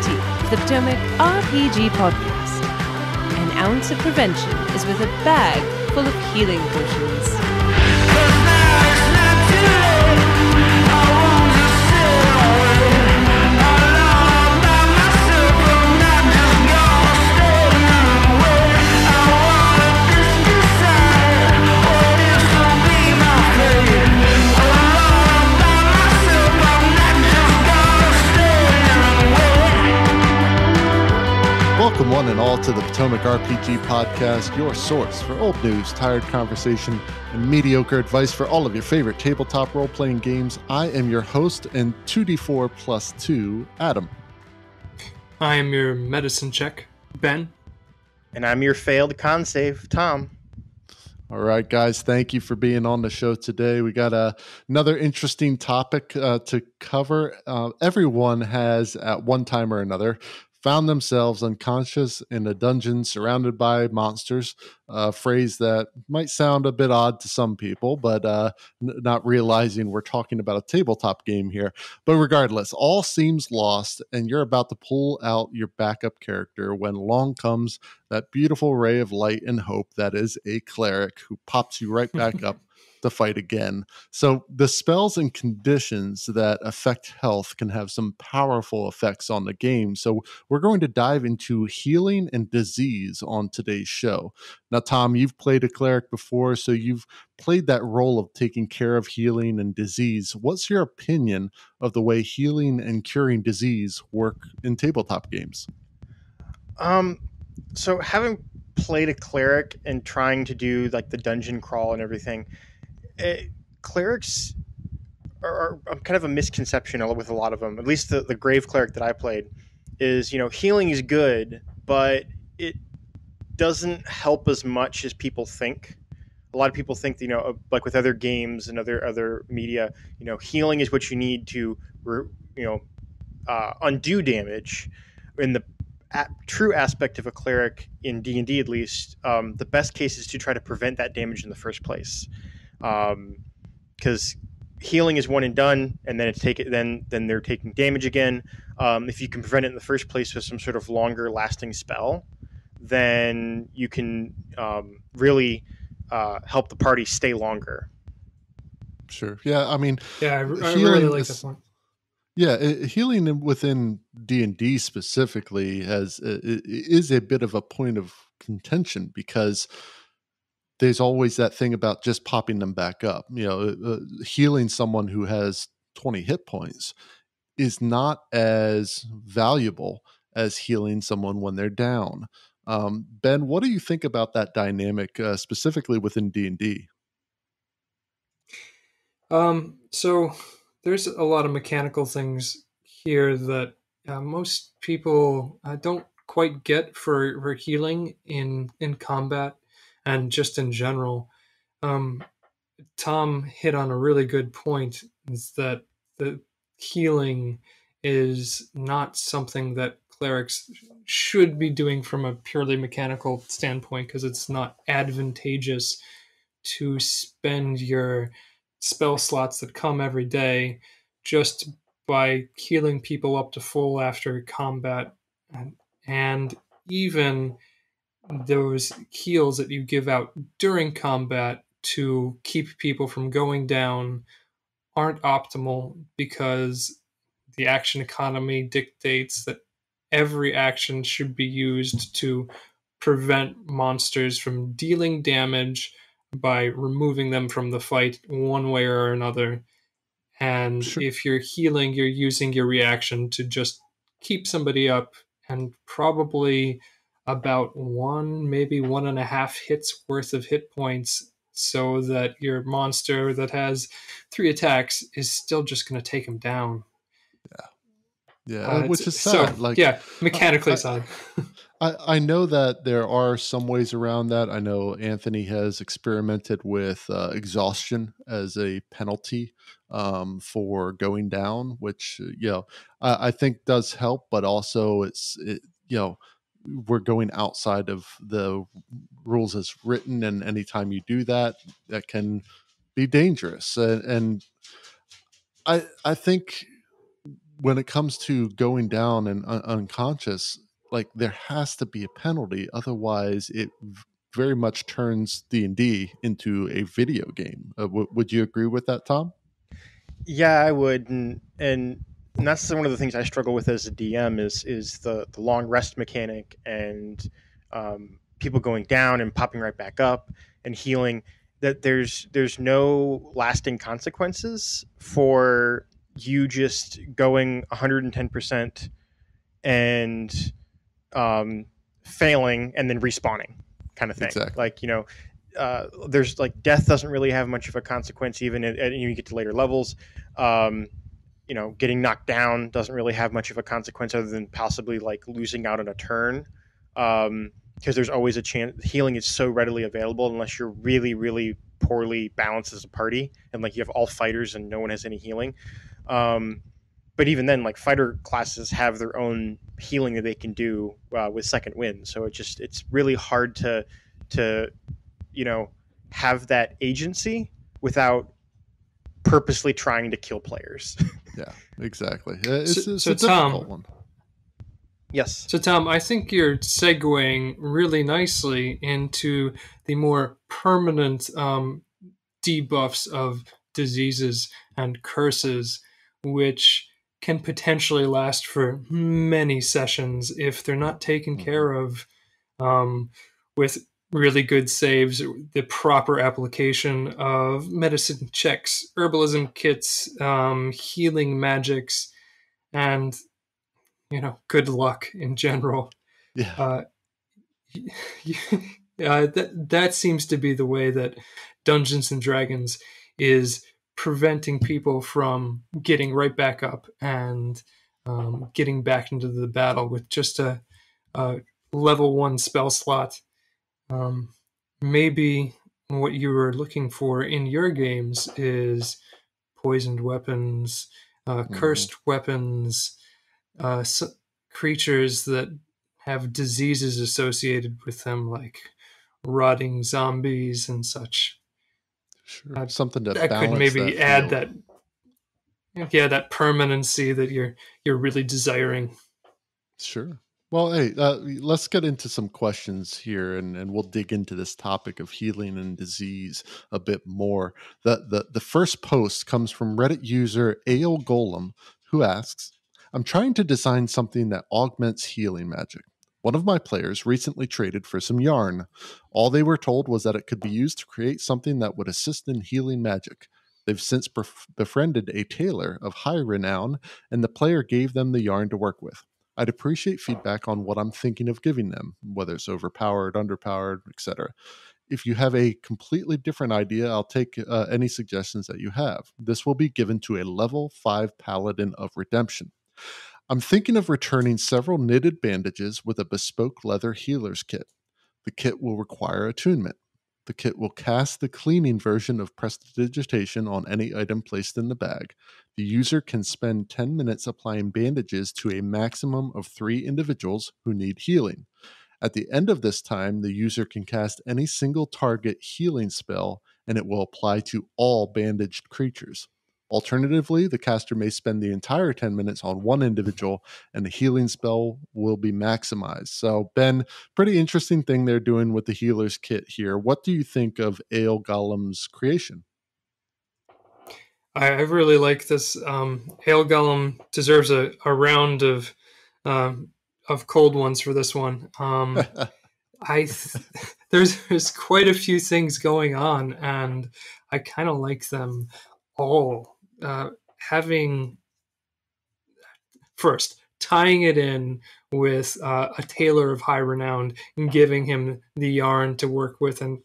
to the Potomac RPG Podcast. An ounce of prevention is worth a bag full of healing potions. Welcome one and all to the Potomac RPG Podcast, your source for old news, tired conversation, and mediocre advice for all of your favorite tabletop role-playing games. I am your host and 2d4 plus 2, Adam. I am your medicine check, Ben. And I'm your failed con save, Tom. All right, guys, thank you for being on the show today. We got another interesting topic to cover. Everyone has, at one time or another, found themselves unconscious in a dungeon surrounded by monsters, a phrase that might sound a bit odd to some people, but not realizing we're talking about a tabletop game here. But regardless, all seems lost, and you're about to pull out your backup character when along comes that beautiful ray of light and hope that is a cleric who pops you right back up to fight again. So the spells and conditions that affect health can have some powerful effects on the game. So we're going to dive into healing and disease on today's show. Now, Tom, you've played a cleric before, so you've played that role of taking care of healing and disease. What's your opinion of the way healing and curing disease work in tabletop games? So having played a cleric and trying to do like the dungeon crawl and everything, clerics are kind of a misconception with a lot of them. At least the grave cleric that I played is, healing is good, but it doesn't help as much as people think. A lot of people think, like with other games and other media, healing is what you need to, undo damage. In the true aspect of a cleric in D&D, at least, the best case is to try to prevent that damage in the first place. Because healing is one and done, and then then they're taking damage again. If you can prevent it in the first place with some sort of longer lasting spell, then you can really help the party stay longer. Sure. Yeah. I mean, I really like that point. Yeah, healing within D&D specifically is a bit of a point of contention because there's always that thing about just popping them back up. Healing someone who has 20 hit points is not as valuable as healing someone when they're down. Ben, what do you think about that dynamic, specifically within D&D? So there's a lot of mechanical things here that most people don't quite get for healing in combat. And just in general, Tom hit on a really good point, is that the healing is not something that clerics should be doing from a purely mechanical standpoint, because it's not advantageous to spend your spell slots that come every day just by healing people up to full after combat. And even those heals that you give out during combat to keep people from going down aren't optimal, because the action economy dictates that every action should be used to prevent monsters from dealing damage by removing them from the fight one way or another. And sure, if you're healing, you're using your reaction to just keep somebody up, and probably about maybe 1.5 hits worth of hit points, so that your monster that has 3 attacks is still just going to take him down. Yeah, which is sad. So, mechanically sad. I know that there are some ways around that. I know Anthony has experimented with exhaustion as a penalty for going down, which I think does help, but also we're going outside of the rules as written, and anytime you do that, that can be dangerous. And I think when it comes to going down and unconscious, like there has to be a penalty, otherwise it very much turns D&D into a video game. Would you agree with that, Tom? Yeah, I would, and that's one of the things I struggle with as a DM is the long rest mechanic and people going down and popping right back up and healing. That there's no lasting consequences for you just going 110% and failing and then respawning, kind of thing. Exactly. Like, there's like death doesn't really have much of a consequence, even you get to later levels. Getting knocked down doesn't really have much of a consequence other than possibly like losing out on a turn. Because there's always a chance. Healing is so readily available unless you're really, really poorly balanced as a party and like you have all fighters and no one has any healing. But even then, like fighter classes have their own healing that they can do with second wind. So it's really hard to have that agency without purposely trying to kill players. Yeah, exactly. It's a difficult Tom, one. Yes. So Tom, I think you're segueing really nicely into the more permanent debuffs of diseases and curses, which can potentially last for many sessions if they're not taken care of with really good saves, the proper application of medicine checks, herbalism kits, healing magics, and good luck in general. Yeah. That seems to be the way that Dungeons and Dragons is preventing people from getting right back up and getting back into the battle with just a level 1 spell slot. Maybe what you were looking for in your games is poisoned weapons, cursed weapons, creatures that have diseases associated with them, like rotting zombies and such. Sure. Something to that balance could maybe that add feel. that permanency that you're really desiring. Sure. Well, hey, let's get into some questions here, and we'll dig into this topic of healing and disease a bit more. The first post comes from Reddit user Ale Golem, who asks, I'm trying to design something that augments healing magic. One of my players recently traded for some yarn. All they were told was that it could be used to create something that would assist in healing magic. They've since befriended a tailor of high renown, and the player gave them the yarn to work with. I'd appreciate feedback on what I'm thinking of giving them, whether it's overpowered, underpowered, etc. If you have a completely different idea, I'll take any suggestions that you have. This will be given to a level 5 Paladin of Redemption. I'm thinking of returning several knitted bandages with a bespoke leather healer's kit. The kit will require attunement. The kit will cast the cleaning version of prestidigitation on any item placed in the bag. The user can spend 10 minutes applying bandages to a maximum of 3 individuals who need healing. At the end of this time, the user can cast any single target healing spell, and it will apply to all bandaged creatures. Alternatively, the caster may spend the entire 10 minutes on one individual, and the healing spell will be maximized. So, Ben, pretty interesting thing they're doing with the healer's kit here. What do you think of Ale Golem's creation? I really like this. Ale Golem deserves a round of cold ones for this one. There's quite a few things going on, and I kind of like them all. Having first tying it in with a tailor of high renown and giving him the yarn to work with, and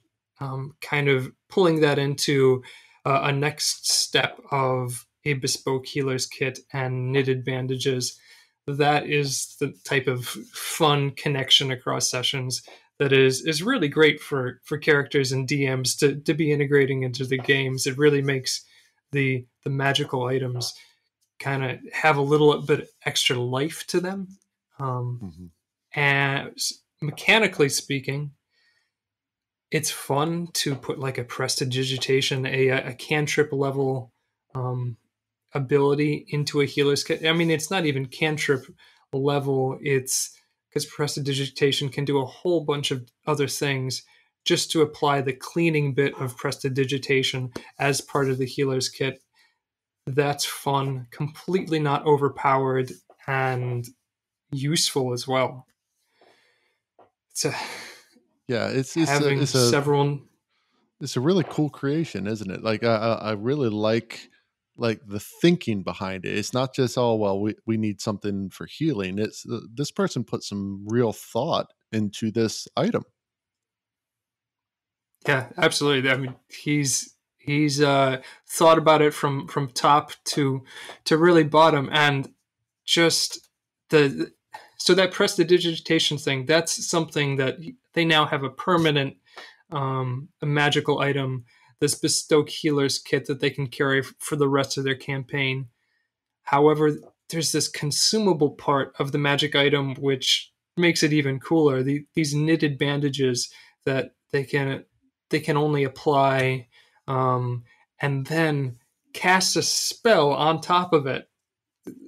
kind of pulling that into a next step of a bespoke healer's kit and knitted bandages. That is the type of fun connection across sessions that is really great for characters and DMs to be integrating into the games. It really makes the magical items kind of have a little bit extra life to them. And mechanically speaking, it's fun to put like a prestidigitation, a cantrip level ability into a healer's kit. I mean, it's not even cantrip level. It's because prestidigitation can do a whole bunch of other things just to apply the cleaning bit of prestidigitation as part of the healer's kit. That's fun, completely not overpowered, and useful as well. It's a Yeah, having several. It's a really cool creation, isn't it? Like I really like the thinking behind it. It's not just, oh well, we need something for healing. It's this person put some real thought into this item. Yeah, absolutely. I mean, he's thought about it from top to really bottom, and just so that prestidigitation thing. That's something that they now have a permanent a magical item, this bespoke healer's kit that they can carry for the rest of their campaign. However, there's this consumable part of the magic item which makes it even cooler. These knitted bandages that they can only apply and then cast a spell on top of it.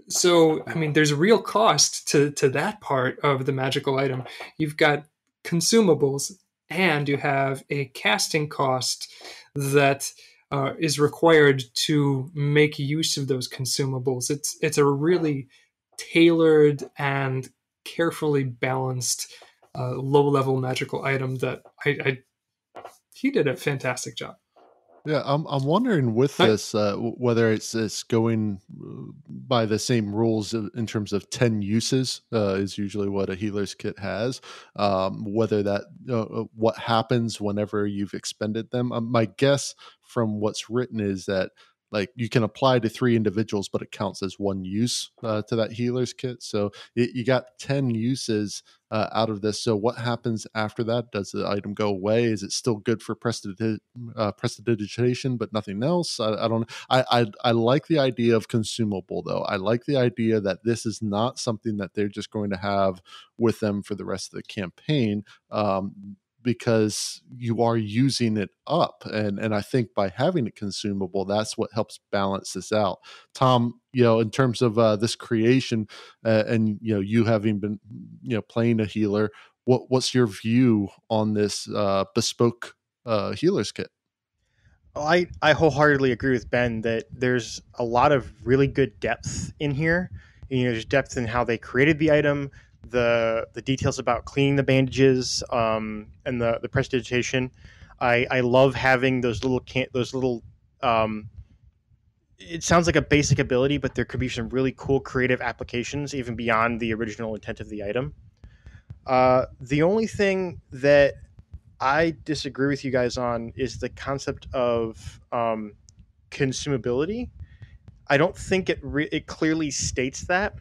So, I mean, there's real cost to that part of the magical item. You've got consumables, and you have a casting cost that is required to make use of those consumables. It's a really tailored and carefully balanced low-level magical item that he did a fantastic job. Yeah, I'm wondering with this whether it's going by the same rules in terms of 10 uses is usually what a healer's kit has. Whether that what happens whenever you've expended them. My guess from what's written is that like you can apply to 3 individuals, but it counts as 1 use to that healer's kit. So you got 10 uses out of this. So what happens after that? Does the item go away? Is it still good for prestidigitation, but nothing else? I don't know. I like the idea of consumable, though. I like the idea that this is not something that they're just going to have with them for the rest of the campaign. Because you are using it up. And I think by having it consumable, that's what helps balance this out. Tom, in terms of this creation and, you having been, playing a healer, what's your view on this bespoke healer's kit? I wholeheartedly agree with Ben that there's a lot of really good depth in here. There's depth in how they created the item, the details about cleaning the bandages, and the prestidigitation. I love having those little it sounds like a basic ability, but there could be some really cool creative applications even beyond the original intent of the item. The only thing that I disagree with you guys on is the concept of consumability. I don't think it clearly states that.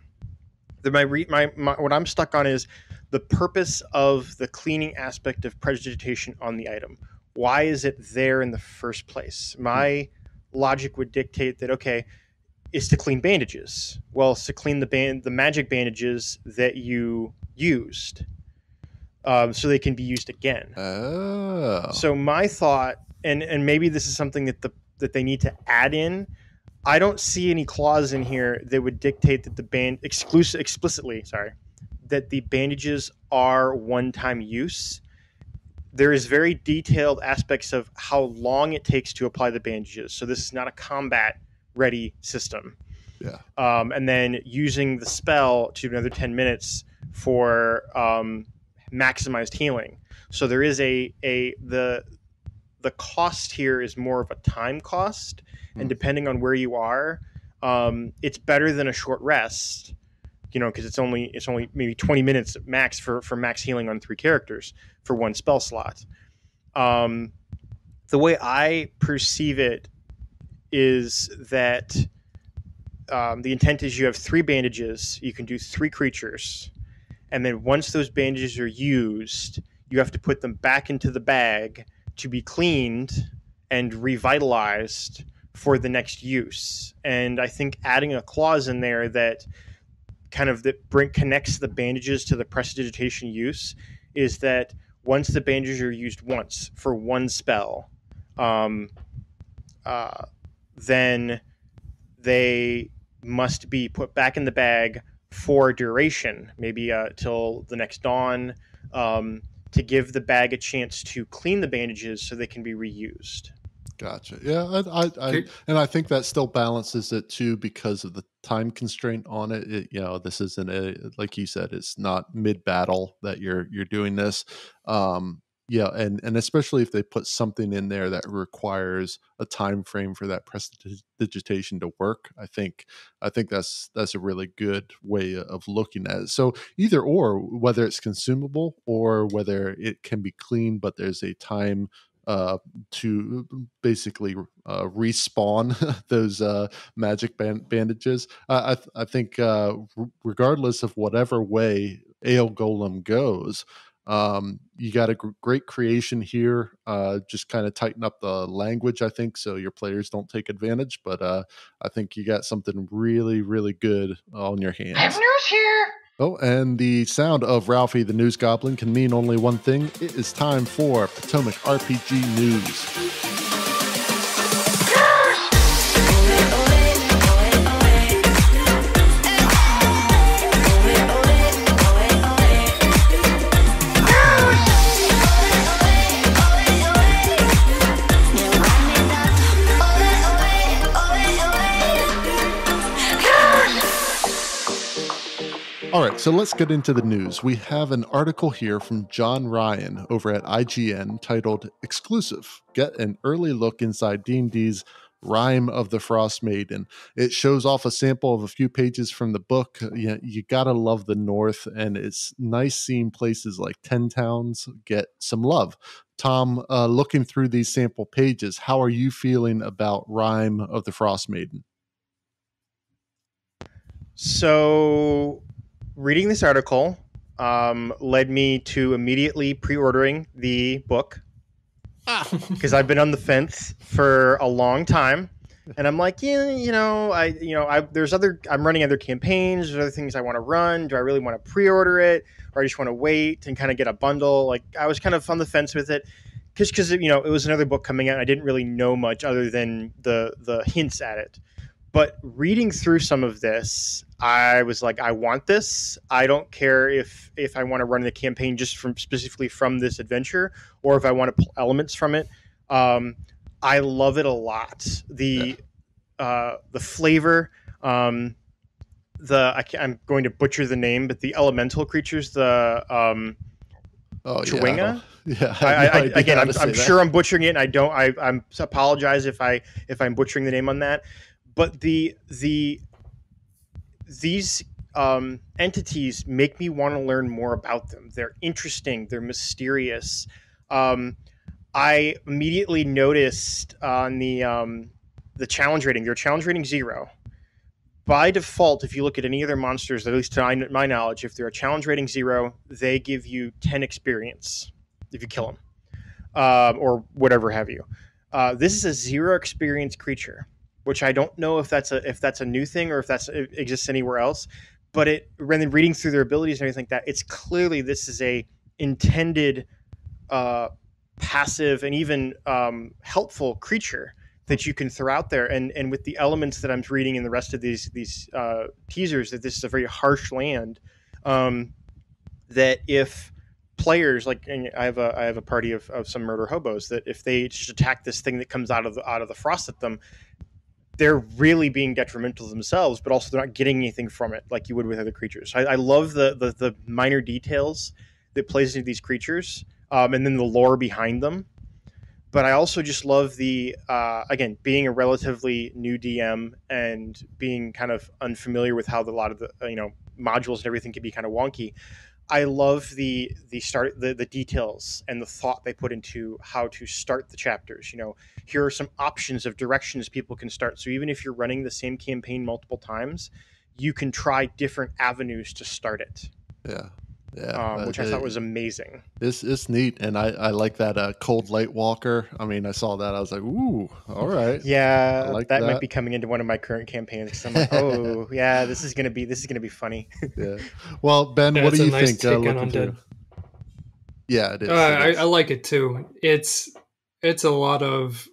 What I'm stuck on is the purpose of the cleaning aspect of prestidigitation on the item. Why is it there in the first place? My logic would dictate that, okay, it's to clean bandages. Well, it's to clean the magic bandages that you used, so they can be used again. Oh. So my thought, and maybe this is something that they need to add in. I don't see any clause in here that would dictate that explicitly, that the bandages are one-time use. There is very detailed aspects of how long it takes to apply the bandages. So this is not a combat-ready system. Yeah. And then using the spell to another 10 minutes for maximized healing. So there is the cost here is more of a time cost. And depending on where you are, it's better than a short rest, because it's only maybe 20 minutes max for max healing on 3 characters for 1 spell slot. The way I perceive it is that the intent is you have 3 bandages, you can do 3 creatures, and then once those bandages are used, you have to put them back into the bag to be cleaned and revitalized for the next use. And I think adding a clause in there that connects the bandages to the prestidigitation use is that once the bandages are used once for 1 spell, then they must be put back in the bag for duration, maybe till the next dawn, to give the bag a chance to clean the bandages so they can be reused. Gotcha. Yeah, and I think that still balances it too because of the time constraint on it. This isn't like you said, it's not mid battle that you're doing this. And especially if they put something in there that requires a time frame for that prestidigitation to work, I think that's a really good way of looking at it. So either or, whether it's consumable or whether it can be cleaned, but there's a time to basically respawn those magic bandages. I think regardless of whatever way Ale Golem goes, you got a great creation here. Just kind of tighten up the language, I think, so your players don't take advantage. But I think you got something really, really good on your hands. I have news here. Oh, and the sound of Ralphie the News Goblin can mean only one thing. It is time for Potomac RPG News. All right, so let's get into the news. We have an article here from Jon Ryan over at IGN titled Exclusive. Get an early look inside D&D's Rime of the Frostmaiden. It shows off a sample of a few pages from the book. You gotta love the North, and it's nice seeing places like 10 Towns get some love. Tom, looking through these sample pages, how are you feeling about Rime of the Frostmaiden? So reading this article led me to immediately pre-ordering the book because I've been on the fence for a long time, and I'm like, I'm running other campaigns, there's other things I want to run. Do I really want to pre-order it, or I just want to wait and kind of get a bundle? Like, I was kind of on the fence with it because it was another book coming out, and I didn't really know much other than the hints at it. But reading through some of this, I was like, I want this. I don't care if I want to run the campaign just specifically from this adventure, or if I want to pull elements from it. I love it a lot. The flavor, I'm going to butcher the name, but the elemental creatures, the Chwinga. Yeah. I'm sure I'm butchering it, and I apologize if I'm butchering the name on that. But these entities make me want to learn more about them. They're interesting. They're mysterious. I immediately noticed on the challenge rating, their challenge rating 0. By default, if you look at any other monsters, at least to my knowledge, if they're a challenge rating 0, they give you 10 experience if you kill them, or whatever have you. This is a 0 experience creature, which I don't know if that's a new thing or if it exists anywhere else. But reading through their abilities and everything like that, it's clearly this is a intended passive and even helpful creature that you can throw out there. And with the elements that I'm reading in the rest of these teasers, that this is a very harsh land, that if players, like, and I have a party of some murder hobos, that if they just attack this thing that comes out of the frost at them, they're really being detrimental to themselves, but also they're not getting anything from it like you would with other creatures. I love the minor details that plays into these creatures, and then the lore behind them. But I also just love the, again, being a relatively new DM and being kind of unfamiliar with how a lot of the modules and everything can be kind of wonky. I love the details and the thought they put into how to start the chapters. Here are some options of directions people can start. So even if you're running the same campaign multiple times, you can try different avenues to start it. Yeah. Which I thought was amazing. It's neat, and I like that Cold Light Walker. I mean, I saw that, I was like, ooh, all right. Yeah, that might be coming into one of my current campaigns. I'm like, oh yeah, this is gonna be funny. Yeah. Well, Ben, what do you think? Looking through? Yeah, it is. I like it too. It's a lot of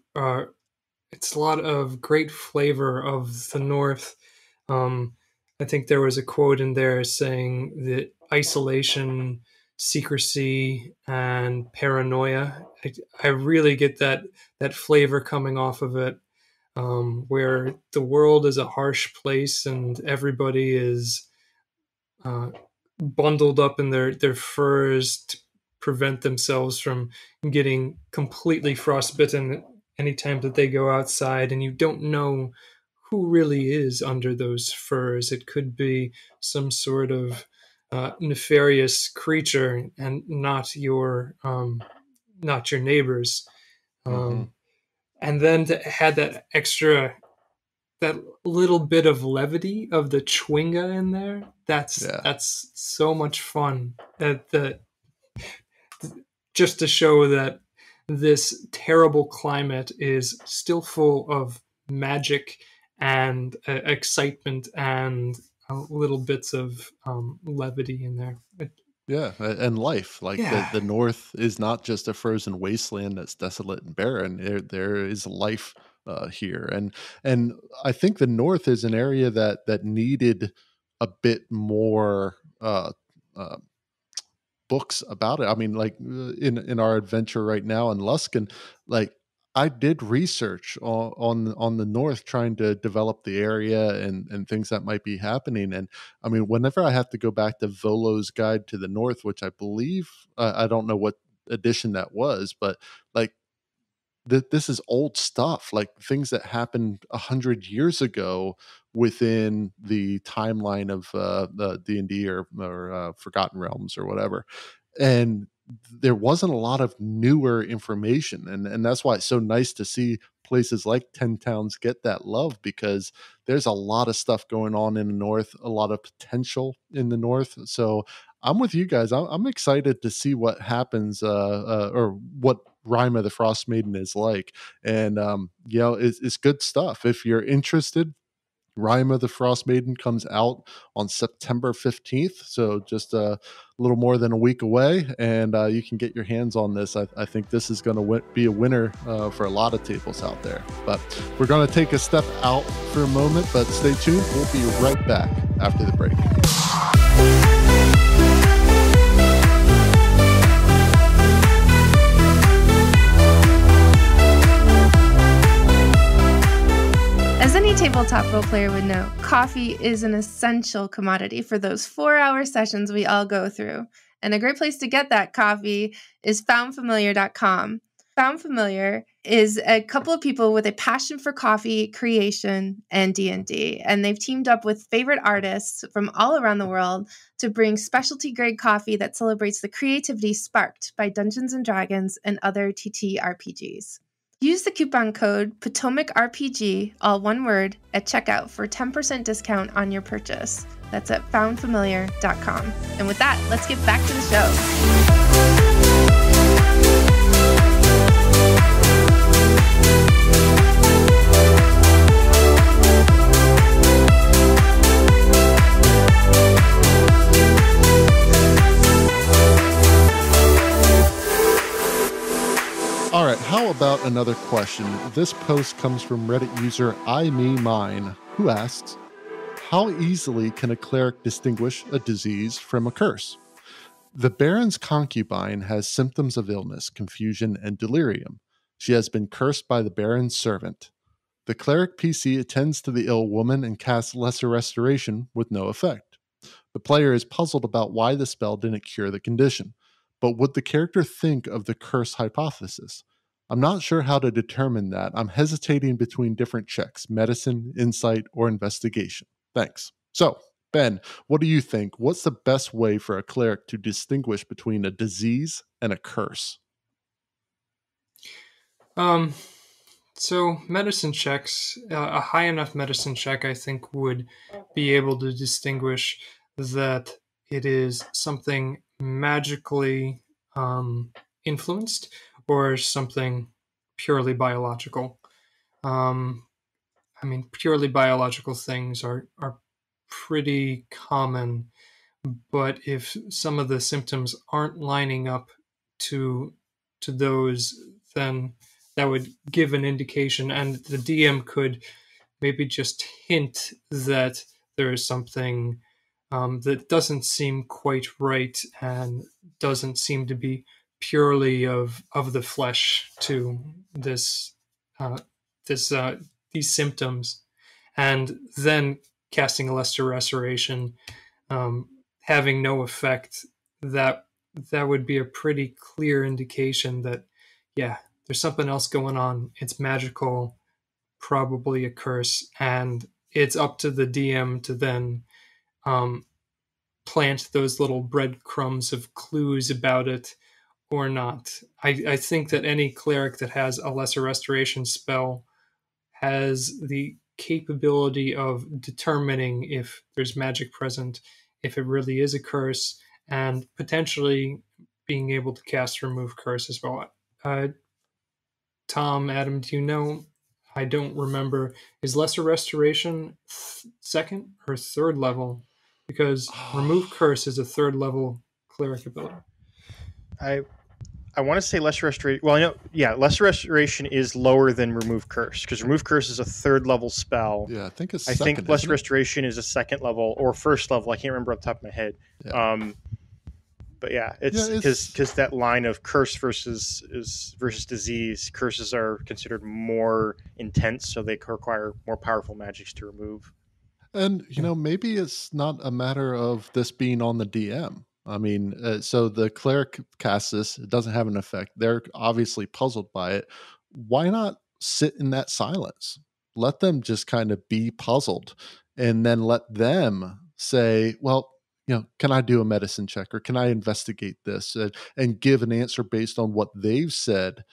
it's a lot of great flavor of the North. I think there was a quote in there saying that isolation, secrecy, and paranoia. I really get that flavor coming off of it, where the world is a harsh place and everybody is bundled up in their furs to prevent themselves from getting completely frostbitten anytime that they go outside, and you don't know who really is under those furs. It could be some sort of nefarious creature and not your neighbors. Mm-hmm. And then to add that little bit of levity of the chwinga in there, that's so much fun. Just to show that this terrible climate is still full of magic and excitement and little bits of levity in there. Yeah, and life. Like Yeah. the North is not just a frozen wasteland that's desolate and barren. There is life here, and I think the North is an area that needed a bit more uh, books about it. I mean, like in our adventure right now in Luskin, like I did research on the North, trying to develop the area and things that might be happening. And I mean, whenever I have to go back to Volo's Guide to the North, which I believe I don't know what edition that was, but like this is old stuff, like things that happened 100 years ago within the timeline of the D&D or Forgotten Realms or whatever. And there wasn't a lot of newer information, and that's why it's so nice to see places like 10 Towns get that love, because there's a lot of stuff going on in the North, a lot of potential in the North. So I'm with you guys. I'm excited to see what happens, or what Rime of the Frostmaiden is like. And it's good stuff. If you're interested, Rime of the Frostmaiden comes out on September 15th, so just a little more than a week away, and you can get your hands on this. I think this is going to be a winner for a lot of tables out there. But we're going to take a step out for a moment, but stay tuned. We'll be right back after the break. As any tabletop role player would know, coffee is an essential commodity for those 4-hour sessions we all go through. And a great place to get that coffee is foundfamiliar.com. Found Familiar is a couple of people with a passion for coffee creation and D&D, and they've teamed up with favorite artists from all around the world to bring specialty grade coffee that celebrates the creativity sparked by Dungeons & Dragons and other TTRPGs. Use the coupon code Potomac RPG, all one word, at checkout for 10% discount on your purchase. That's at foundfamiliar.com. And with that, let's get back to the show. All right, how about another question? This post comes from Reddit user iMeMine, who asks, how easily can a cleric distinguish a disease from a curse? The Baron's concubine has symptoms of illness, confusion, and delirium. She has been cursed by the Baron's servant. The cleric PC attends to the ill woman and casts Lesser Restoration with no effect. The player is puzzled about why the spell didn't cure the condition. But would the character think of the curse hypothesis? I'm not sure how to determine that. I'm hesitating between different checks: medicine, insight, or investigation. Thanks. So, Ben, what do you think? What's the best way for a cleric to distinguish between a disease and a curse? So medicine checks, a high enough medicine check, I think, would be able to distinguish that it is something magically influenced or something purely biological. Purely biological things are pretty common, but if some of the symptoms aren't lining up to those, then that would give an indication, and the DM could maybe just hint that there is something that doesn't seem quite right and doesn't seem to be purely of the flesh to this these symptoms, and then casting a lesser restoration having no effect. That would be a pretty clear indication that there's something else going on. It's magical, probably a curse, and it's up to the DM to then plant those little breadcrumbs of clues about it or not. I think that any cleric that has a lesser restoration spell has the capability of determining if there's magic present, if it really is a curse, and potentially being able to cast remove curse as well. Tom, Adam, do you know? I don't remember. Is lesser restoration second or third level? Because remove curse is a third level cleric ability. I want to say lesser restoration. Well, I know, lesser restoration is lower than remove curse, because remove curse is a third level spell. Yeah, I think it's. I think lesser restoration is a second level or first level. I can't remember off the top of my head. Yeah. But it's because that line of curse versus disease. Curses are considered more intense, so they require more powerful magics to remove. And maybe it's not a matter of this being on the DM. I mean, so the cleric casts this, it doesn't have an effect. They're obviously puzzled by it. Why not sit in that silence? Let them just kind of be puzzled, and then let them say, well, can I do a medicine check, or can I investigate this and give an answer based on what they've said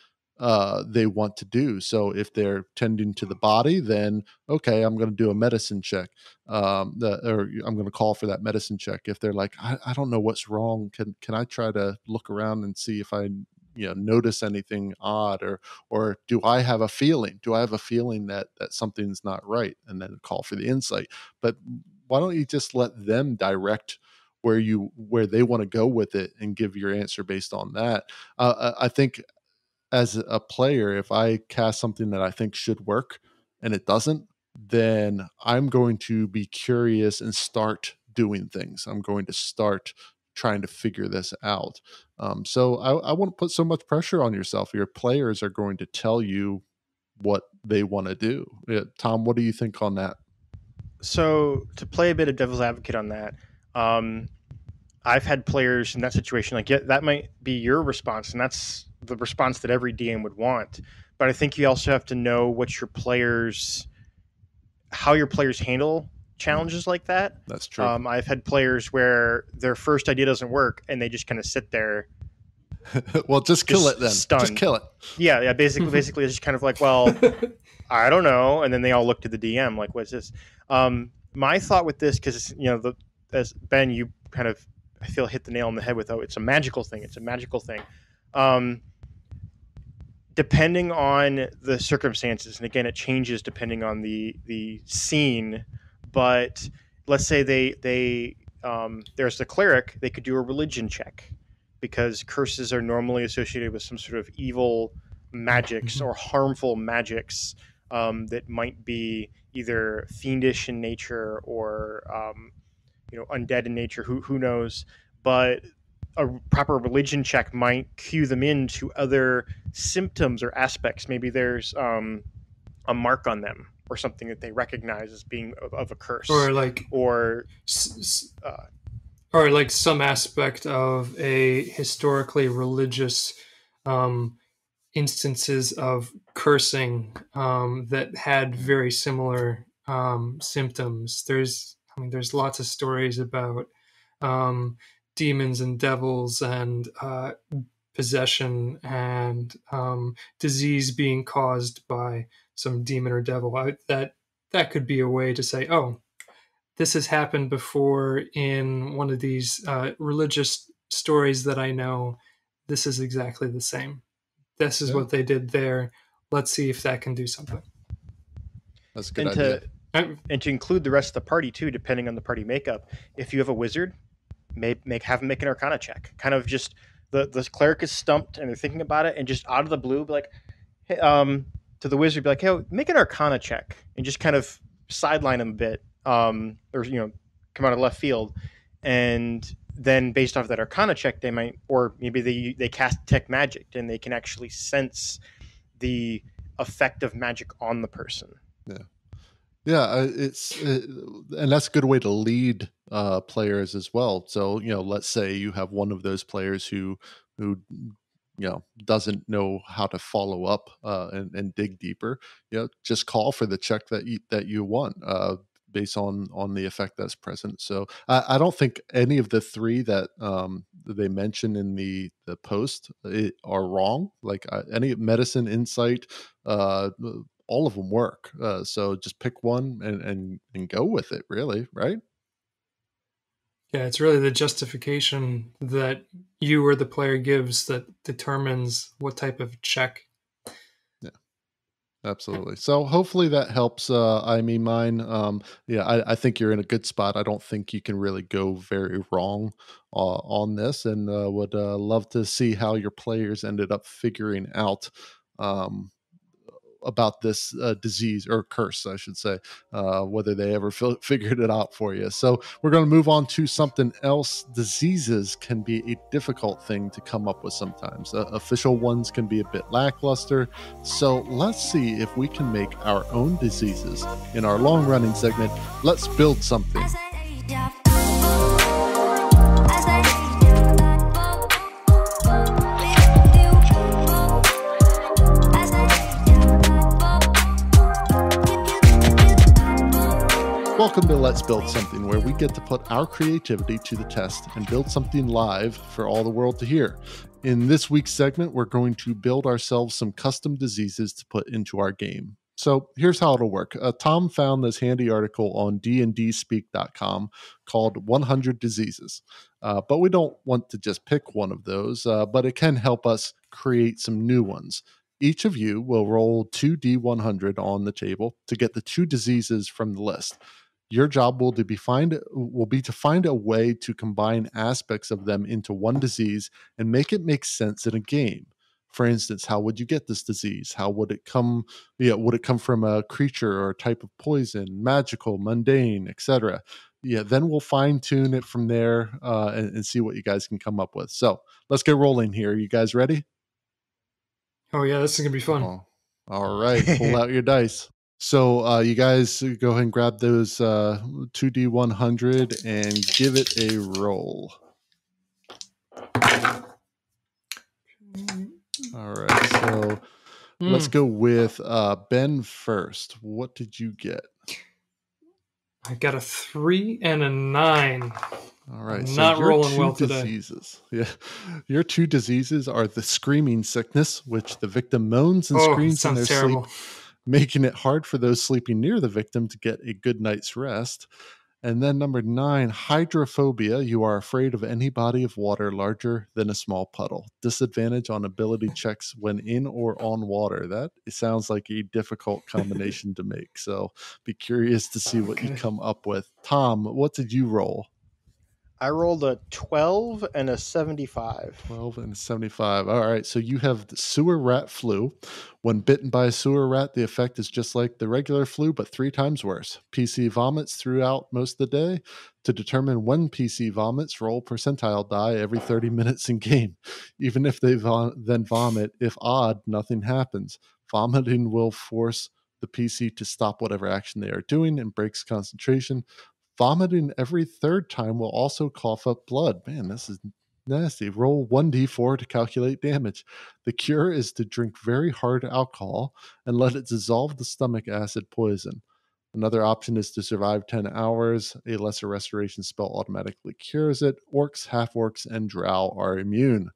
they want to do. So if they're tending to the body, then okay, I'm going to do a medicine check, or I'm going to call for that medicine check. If they're like, I don't know what's wrong, can I try to look around and see if I notice anything odd, or do I have a feeling? Do I have a feeling that something's not right, and then call for the insight? But why don't you just let them direct where they want to go with it and give your answer based on that? I think as a player, if I cast something that I think should work and it doesn't, then I'm going to be curious and start doing things. I'm going to start trying to figure this out. So I wouldn't put so much pressure on yourself. Your players are going to tell you what they want to do. Tom, what do you think on that? So to play a bit of devil's advocate on that, I've had players in that situation like, that might be your response, and that's the response that every DM would want. But I think you also have to know how your players handle challenges like that. That's true. I've had players where their first idea doesn't work and they just kind of sit there. Well, just kill it then. Stunned. Just kill it. Yeah. Basically, it's just kind of like, well, I don't know. And then they all look to the DM like, what's this? My thought with this, because as Ben, you kind of, I feel, hit the nail on the head with, it's a magical thing. It's a magical thing. Depending on the circumstances, and again, it changes depending on the scene. But let's say there's the cleric, they could do a religion check, because curses are normally associated with some sort of evil magics or harmful magics that might be either fiendish in nature or undead in nature. Who knows? But a proper religion check might cue them into other symptoms or aspects. Maybe there's a mark on them or something that they recognize as being of a curse, or like some aspect of a historically religious instances of cursing that had very similar symptoms. There's lots of stories about demons and devils and possession and disease being caused by some demon or devil. That could be a way to say, oh, this has happened before in one of these religious stories that I know. This is exactly the same. This is what they did there. Let's see if that can do something. That's a good idea. And to include the rest of the party too, depending on the party makeup. If you have a wizard, have them make an Arcana check. Kind of just the cleric is stumped and they're thinking about it, and just out of the blue, be like, hey, to the wizard, be like, hey, make an Arcana check, and just kind of sideline him a bit, or come out of left field, and then based off that Arcana check, they might, or maybe they cast Detect Magic, and they can actually sense the effect of magic on the person. Yeah, and that's a good way to lead players as well. So let's say you have one of those players who doesn't know how to follow up and dig deeper. Just call for the check that you want based on the effect that's present. So I don't think any of the three that they mentioned in the post are wrong. Like any medicine, insight, all of them work. So just pick one and go with it, really, right? Yeah, it's really the justification that you or the player gives that determines what type of check. Yeah, absolutely. So hopefully that helps. Mine. I think you're in a good spot. I don't think you can really go very wrong on this, and would love to see how your players ended up figuring out about this disease or curse, I should say, whether they ever figured it out for you. So we're going to move on to something else. Diseases can be a difficult thing to come up with sometimes. Official ones can be a bit lackluster. So let's see if we can make our own diseases. In our long-running segment, Let's Build Something. Welcome to Let's Build Something, where we get to put our creativity to the test and build something live for all the world to hear. In this week's segment, we're going to build ourselves some custom diseases to put into our game. So here's how it'll work. Tom found this handy article on dndspeak.com called 100 Diseases. But we don't want to just pick one of those, but it can help us create some new ones. Each of you will roll 2d100 on the table to get the 2 diseases from the list. Your job will be to find a way to combine aspects of them into one disease and make it make sense in a game. For instance, how would you get this disease? How would it come? Would it come from a creature or a type of poison, magical, mundane, etc.? Then we'll fine tune it from there and see what you guys can come up with. So let's get rolling here. You guys ready? Oh yeah, this is gonna be fun. Oh, all right, pull out your dice. So you guys go ahead and grab those 2d100 and give it a roll. All right, so let's go with Ben first. What did you get? I got a 3 and a 9. All right, so not rolling well diseases. Yeah, your 2 diseases are the screaming sickness, which the victim moans and screams in their sleep, making it hard for those sleeping near the victim to get a good night's rest. And then number 9, hydrophobia. You are afraid of any body of water larger than a small puddle. Disadvantage on ability checks when in or on water. That sounds like a difficult combination to make. So be curious to see what you come up with. Tom, what did you roll? I rolled a 12 and a 75. 12 and 75. All right. So you have the sewer rat flu. When bitten by a sewer rat, the effect is just like the regular flu, but 3 times worse. PC vomits throughout most of the day. To determine when PC vomits, roll percentile die every 30 minutes in game. Even if they then vomit, if odd, nothing happens. Vomiting will force the PC to stop whatever action they are doing and breaks concentration. Vomiting every 3rd time will also cough up blood. Man, this is nasty. Roll 1d4 to calculate damage. The cure is to drink very hard alcohol and let it dissolve the stomach acid poison. Another option is to survive 10 hours. A lesser restoration spell automatically cures it. Orcs, half-orcs, and drow are immune.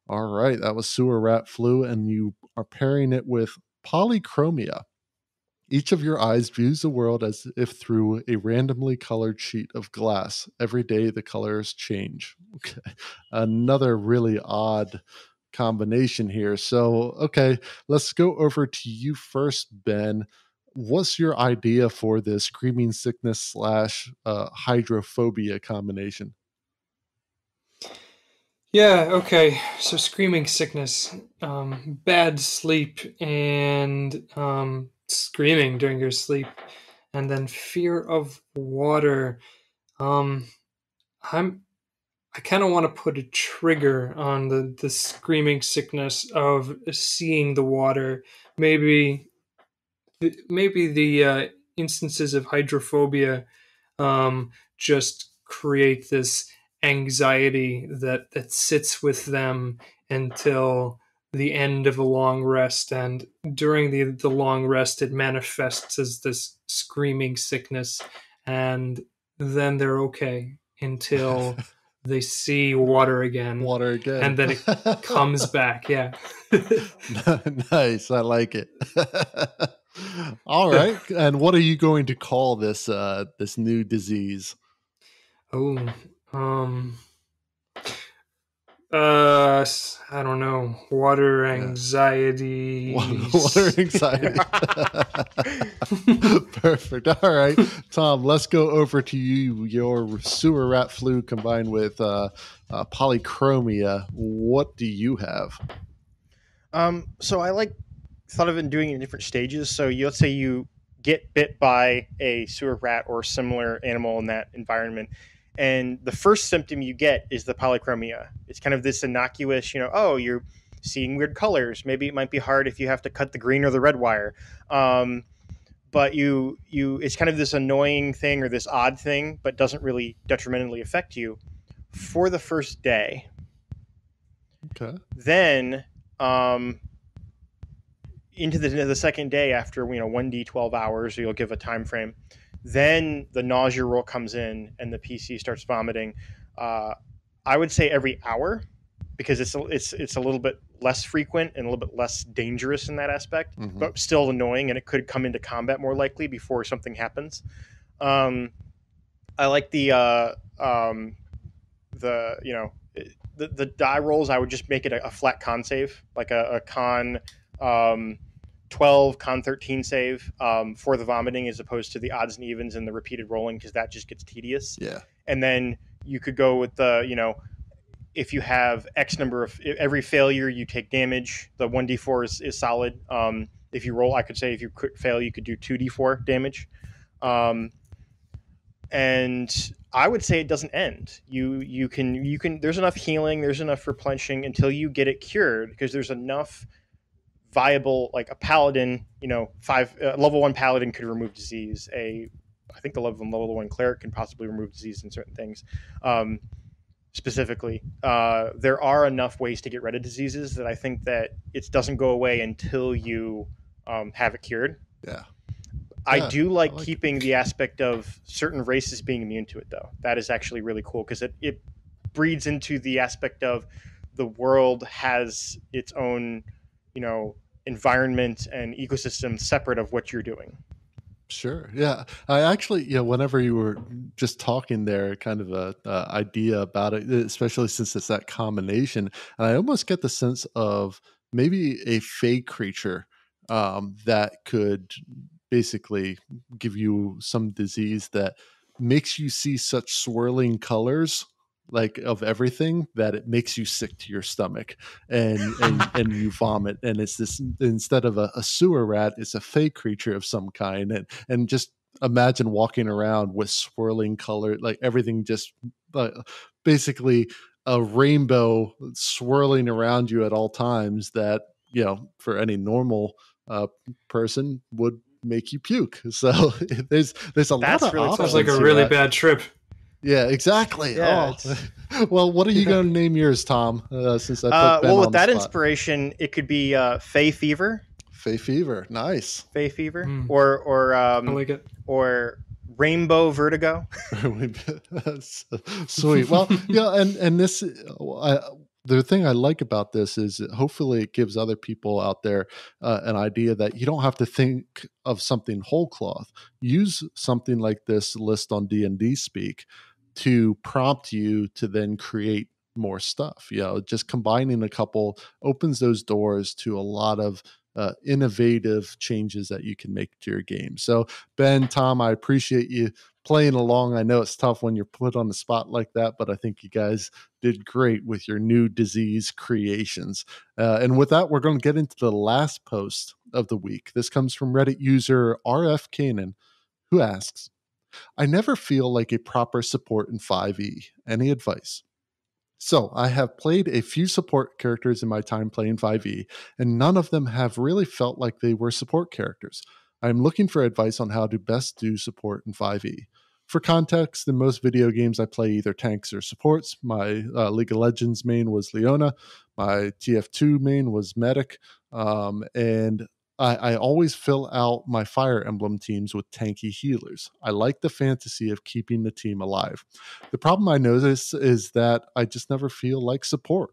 All right, that was sewer rat flu, and you are pairing it with polychromia. Each of your eyes views the world as if through a randomly colored sheet of glass. Every day the colors change. Okay. Another really odd combination here. So, okay, let's go over to you first, Ben. What's your idea for this screaming sickness / hydrophobia combination? Yeah, okay. So screaming sickness, bad sleep, and screaming during your sleep, and then fear of water. Um, I'm I kind of want to put a trigger on the screaming sickness of seeing the water. Maybe maybe the instances of hydrophobia just create this anxiety that sits with them until the end of a long rest, and during the long rest it manifests as this screaming sickness, and then they're okay until they see water again, Water again. and then it comes back. Yeah. Nice. I like it. All right. And what are you going to call this this new disease? Oh, I don't know. Water anxiety. Water anxiety. Perfect. All right, Tom, let's go over to you. Your sewer rat flu combined with polychromia. What do you have? So I thought of it doing it in different stages. So let's say you get bit by a sewer rat or similar animal in that environment, and the first symptom you get is the polychromia. It's kind of this innocuous, oh, you're seeing weird colors. Maybe it might be hard if you have to cut the green or the red wire. But it's kind of this annoying thing or this odd thing, but doesn't really detrimentally affect you for the first day. Okay. Then into the second day, after 1d12 hours, you'll give a time frame. Then the nausea roll comes in and the PC starts vomiting. I would say every hour, because it's a little bit less frequent and a little bit less dangerous in that aspect, but still annoying, and it could come into combat more likely before something happens. I like the die rolls. I would just make it a flat con save, like a con 12, con 13 save for the vomiting, as opposed to the odds and evens and the repeated rolling, because that just gets tedious. Yeah. And then you could go with the, if you have X number of every failure, you take damage. The 1d4 is solid. If you roll, I could say if you fail, you could do 2d4 damage. And I would say it doesn't end. You can. There's enough healing. There's enough replenishing until you get it cured, because there's enough viable, like a paladin. Level 1 paladin could remove disease. I think the level 1 cleric can possibly remove disease in certain things. Specifically, there are enough ways to get rid of diseases that I think that it doesn't go away until you have it cured. Yeah. I do like keeping the aspect of certain races being immune to it, though. That is actually really cool, because it breeds into the aspect of the world has its own, environment and ecosystem separate of what you're doing. Sure. Yeah. I actually, whenever you were just talking there, kind of a idea about it, especially since it's that combination, and I almost get the sense of maybe a fey creature that could basically give you some disease that makes you see such swirling colors, like of everything, that it makes you sick to your stomach and you vomit. And it's this, instead of a sewer rat, it's a fey creature of some kind. And just imagine walking around with swirling color, like everything just basically a rainbow swirling around you at all times, that for any normal person would make you puke. So there's a lot of really sounds like a really bad trip. Yeah, exactly. Yeah, well, what are you going to name yours, Tom? Since I put Ben with on that the spot. inspiration, it could be Fey Fever. Fey Fever, nice. Fey Fever, or I like it. Or Rainbow Vertigo. Sweet. Well, and this. The thing I like about this is hopefully it gives other people out there an idea that you don't have to think of something whole cloth. Use something like this list on D&D Speak to prompt you to then create more stuff. Just combining a couple opens those doors to a lot of innovative changes that you can make to your game. So Ben, Tom, I appreciate you playing along. I know it's tough when you're put on the spot like that, but I think you guys did great with your new disease creations. And with that, we're going to get into the last post of the week. This comes from Reddit user RF Kanan, who asks, I never feel like a proper support in 5e. Any advice? So I have played a few support characters in my time playing 5e, and none of them have really felt like they were support characters. I'm looking for advice on how to best do support in 5e. For context, in most video games, I play either tanks or supports. My League of Legends main was Leona. My TF2 main was Medic. And I always fill out my Fire Emblem teams with tanky healers. I like the fantasy of keeping the team alive. The problem I notice is that I just never feel like support.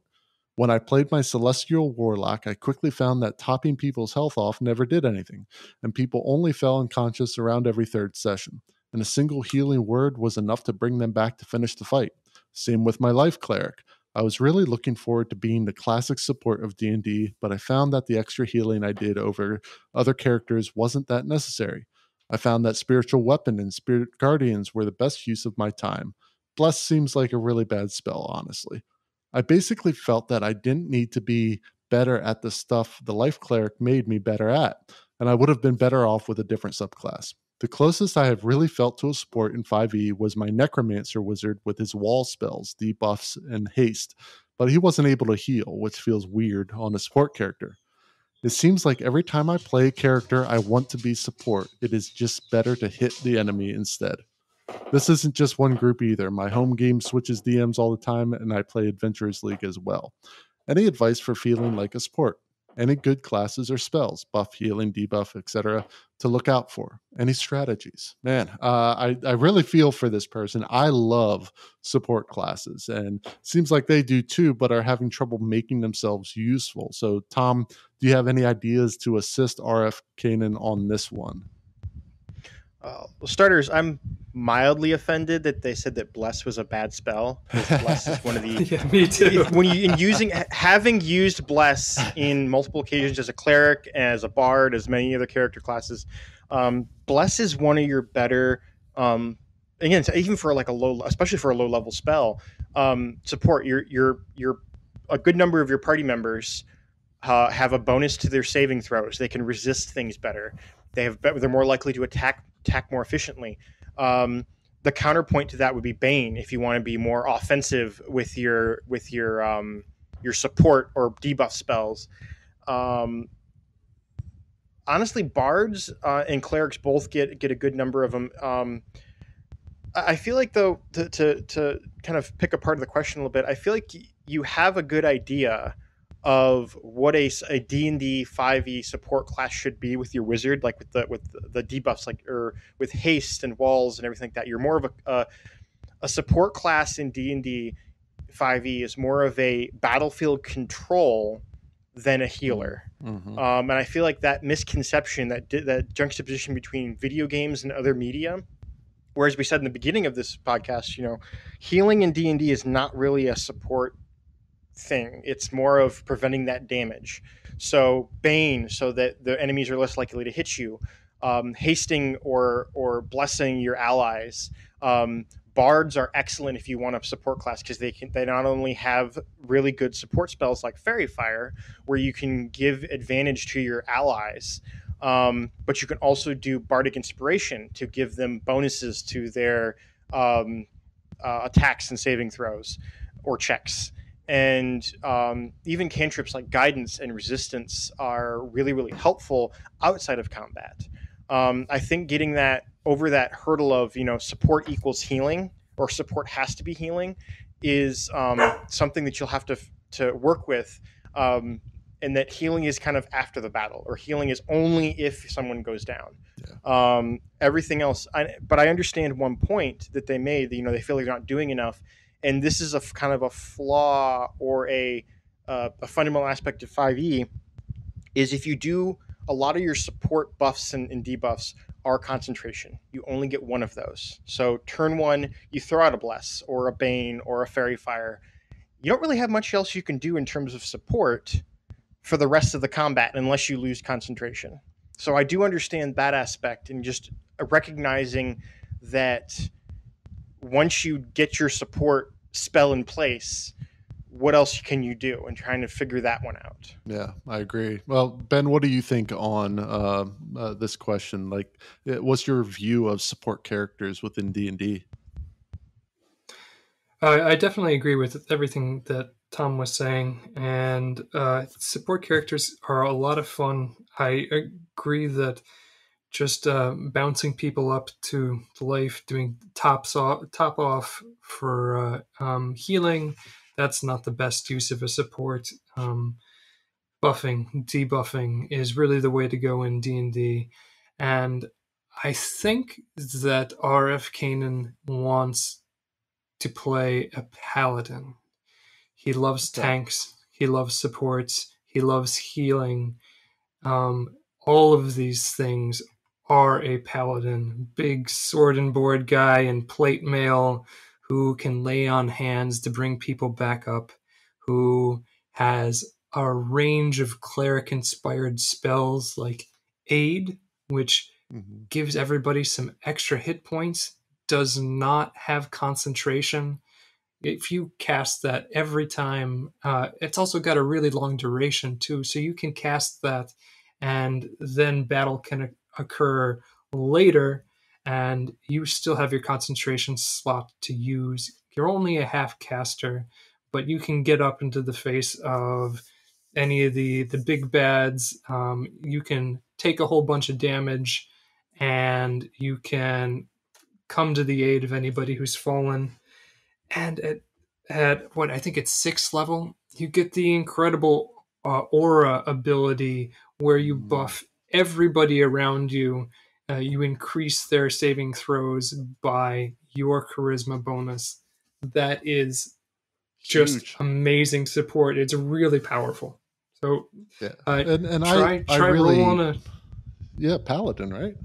When I played my Celestial Warlock, I quickly found that topping people's health off never did anything, and people only fell unconscious around every third session, and a single healing word was enough to bring them back to finish the fight. Same with my Life Cleric. I was really looking forward to being the classic support of D&D, but I found that the extra healing I did over other characters wasn't that necessary. I found that Spiritual Weapon and Spirit Guardians were the best use of my time. Bless seems like a really bad spell, honestly. I basically felt that I didn't need to be better at the stuff the Life Cleric made me better at, and I would have been better off with a different subclass. The closest I have really felt to a support in 5e was my Necromancer wizard with his wall spells, debuffs, and haste, but he wasn't able to heal, which feels weird on a support character. It seems like every time I play a character I want to be support, it is just better to hit the enemy instead. This isn't just one group either. My home game switches DMs all the time, and I play Adventurers League as well. Any advice for feeling like a support? Any good classes or spells, buff, healing, debuff, etc., to look out for? Any strategies? Man, I really feel for this person. I love support classes, and it seems like they do too, but are having trouble making themselves useful. So, Tom, do you have any ideas to assist RF Kanan on this one? Well, starters, I'm mildly offended that they said that Bless was a bad spell. Bless is one of the Yeah, me too. Having used Bless in multiple occasions as a cleric, as a bard, as many other character classes, Bless is one of your better. Again, even for like especially for a low level spell, support. Your a good number of your party members have a bonus to their saving throws. They can resist things better. They're more likely to attack more efficiently. The counterpoint to that would be Bane, if you want to be more offensive with your support or debuff spells. Honestly, bards and clerics both get a good number of them. I feel like, though, to kind of pick apart the question a little bit, I feel like you have a good idea of what a D&D 5e support class should be with your wizard, like with the debuffs, like, or with haste and walls and everything like that. You're more of a support class in D&D 5e is more of a battlefield control than a healer. Mm-hmm. And I feel like that misconception, that juxtaposition between video games and other media, whereas we said in the beginning of this podcast, healing in D&D is not really a support thing. It's more of preventing that damage. So Bane, so that the enemies are less likely to hit you. Hasting or blessing your allies. Bards are excellent if you want a support class, because they not only have really good support spells like Fairy Fire, where you can give advantage to your allies, but you can also do Bardic Inspiration to give them bonuses to their attacks and saving throws or checks. And even cantrips like Guidance and Resistance are really, really helpful outside of combat. I think getting that over that hurdle of, support equals healing, or support has to be healing, is something that you'll have to work with, and that healing is kind of after the battle, or healing is only if someone goes down. Yeah. Everything else, but I understand one point that they made, that, they feel like they're not doing enough. And this is a kind of a flaw, or a fundamental aspect of 5e, is if you do a lot of your support buffs and debuffs are concentration. You only get one of those. So turn one, you throw out a Bless or a Bane or a Fairy Fire. You don't really have much else you can do in terms of support for the rest of the combat unless you lose concentration. So I do understand that aspect, and just recognizing that once you get your support spell in place, what else can you do, and trying to figure that one out. Yeah, I agree. Well, Ben, what do you think on this question? Like, what's your view of support characters within D&D? I definitely agree with everything that Tom was saying, and support characters are a lot of fun. I agree that just bouncing people up to life, doing top off for healing, that's not the best use of a support. Buffing, debuffing is really the way to go in D&D, and I think that RF Kanan wants to play a paladin. He loves tanks, he loves supports, he loves healing. All of these things are a paladin. Big sword and board guy in plate mail who can lay on hands to bring people back up, who has a range of cleric-inspired spells like Aid, which gives everybody some extra hit points, does not have concentration. If you cast that every time, it's also got a really long duration too, so you can cast that and then battle can occur later and you still have your concentration slot to use. You're only a half caster, but you can get up into the face of any of the big bads. You can take a whole bunch of damage and you can come to the aid of anybody who's fallen. And at what I think it's 6th level, you get the incredible aura ability where you buff everybody around you. You increase their saving throws by your charisma bonus. That is just Huge. Amazing support. It's really powerful. So Yeah, try I really roll on a paladin, right?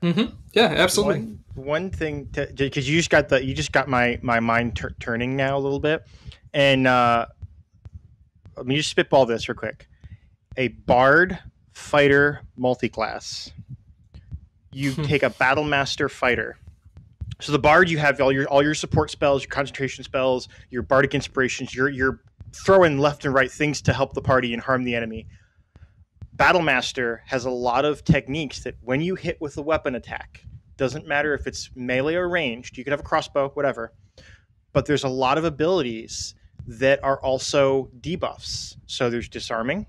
Mm-hmm. Yeah, absolutely. One thing, because you just got my mind turning now a little bit, and let me just spitball this real quick. A bard fighter multiclass. You take a battle master fighter. So the bard, you have all your support spells, your concentration spells, your bardic inspirations. You're throwing left and right things to help the party and harm the enemy. Battlemaster has a lot of techniques that when you hit with a weapon attack, doesn't matter if it's melee or ranged, you could have a crossbow, whatever, but there's a lot of abilities that are also debuffs. So there's disarming,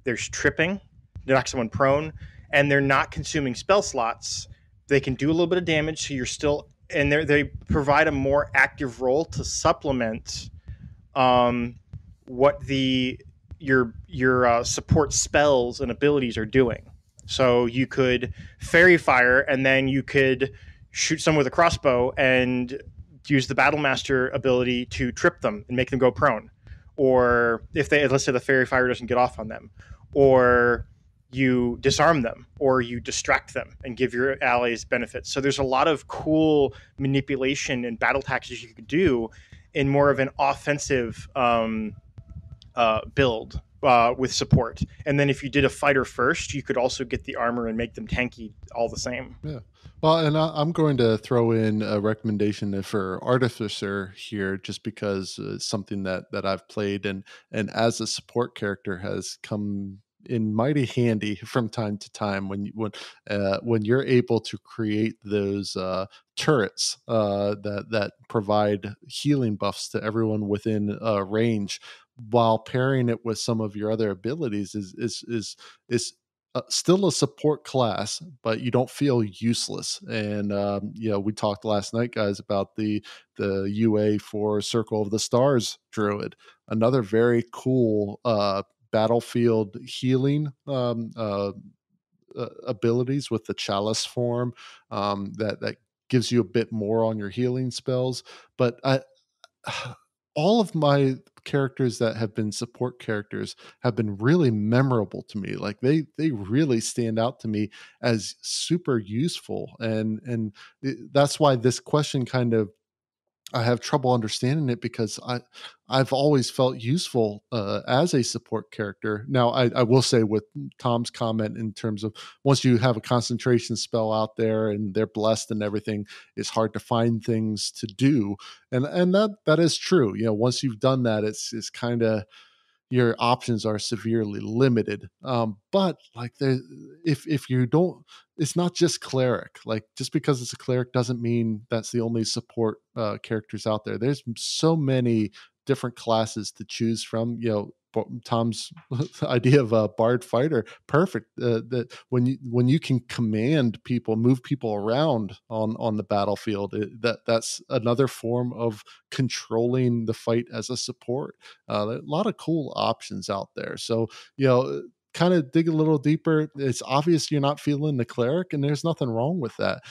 there's tripping, knock someone prone, and they're not consuming spell slots. They can do a little bit of damage, so you're still, and they provide a more active role to supplement what your support spells and abilities are doing. So you could fairy fire, and then you could shoot someone with a crossbow and use the Battlemaster ability to trip them and make them go prone. Or let's say the fairy fire doesn't get off on them, or you disarm them, or you distract them and give your allies benefits. So there's a lot of cool manipulation and battle tactics you could do in more of an offensive build with support. And then if you did a fighter first, you could also get the armor and make them tanky all the same. Yeah. Well, and I'm going to throw in a recommendation for Artificer here, just because it's something that I've played and as a support character has come in mighty handy from time to time when you're able to create those turrets that provide healing buffs to everyone within range, while pairing it with some of your other abilities is still a support class, but you don't feel useless. And we talked last night, guys, about the UA for Circle of the Stars Druid, another very cool battlefield healing abilities with the Chalice form that gives you a bit more on your healing spells. But all of my characters that have been support characters have been really memorable to me. Like they really stand out to me as super useful, and that's why this question kind of I have trouble understanding it because I've always felt useful as a support character. Now, I will say with Tom's comment in terms of once you have a concentration spell out there and they're blessed and everything, it's hard to find things to do, and that is true. Once you've done that, it's kind of your options are severely limited. But like if you don't, it's not just cleric. Like just because it's a cleric doesn't mean that's the only support characters out there. There's so many different classes to choose from. Tom's idea of a bard fighter, perfect. That when you can command people, move people around on the battlefield, that's another form of controlling the fight as a support. There are a lot of cool options out there. So kind of dig a little deeper. It's obvious you're not feeling the cleric, and there's nothing wrong with that.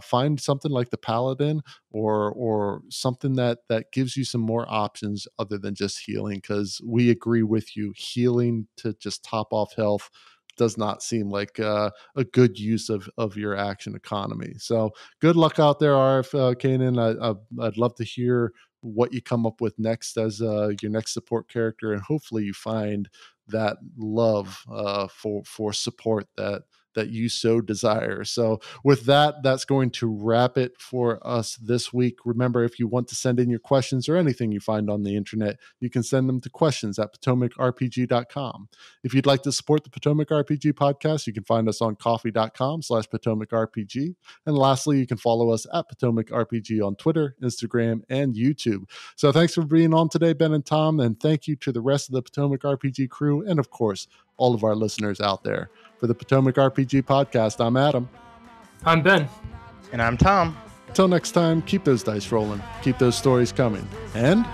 Find something like the paladin or something that gives you some more options other than just healing, because we agree with you, healing to just top off health does not seem like a good use of your action economy. So good luck out there, RF Kanan. I'd love to hear what you come up with next as your next support character, and hopefully you find that love for support that you so desire. So with that, that's going to wrap it for us this week. Remember, if you want to send in your questions or anything you find on the internet, you can send them to questions@potomacrpg.com. If you'd like to support the Potomac RPG podcast, you can find us on coffee.com/PotomacRPG. And lastly, you can follow us at Potomac RPG on Twitter, Instagram, and YouTube. So thanks for being on today, Ben and Tom, and thank you to the rest of the Potomac RPG crew, and of course, all of our listeners out there. For the Potomac RPG podcast, I'm Adam. I'm Ben. And I'm Tom. Until next time, keep those dice rolling, keep those stories coming, and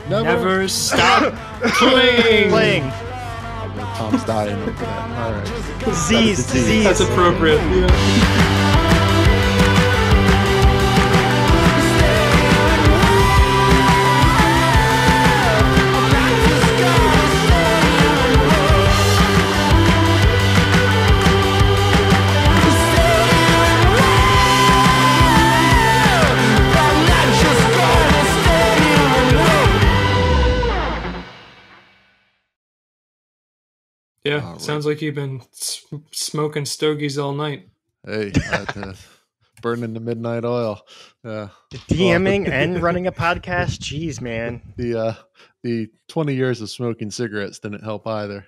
never stop playing. Tom's dying over that. All right. Disease. That's appropriate. Yeah. Yeah, right. Sounds like you've been smoking stogies all night. Hey, burning the midnight oil. DMing and running a podcast. Jeez, man. The 20 years of smoking cigarettes didn't help either.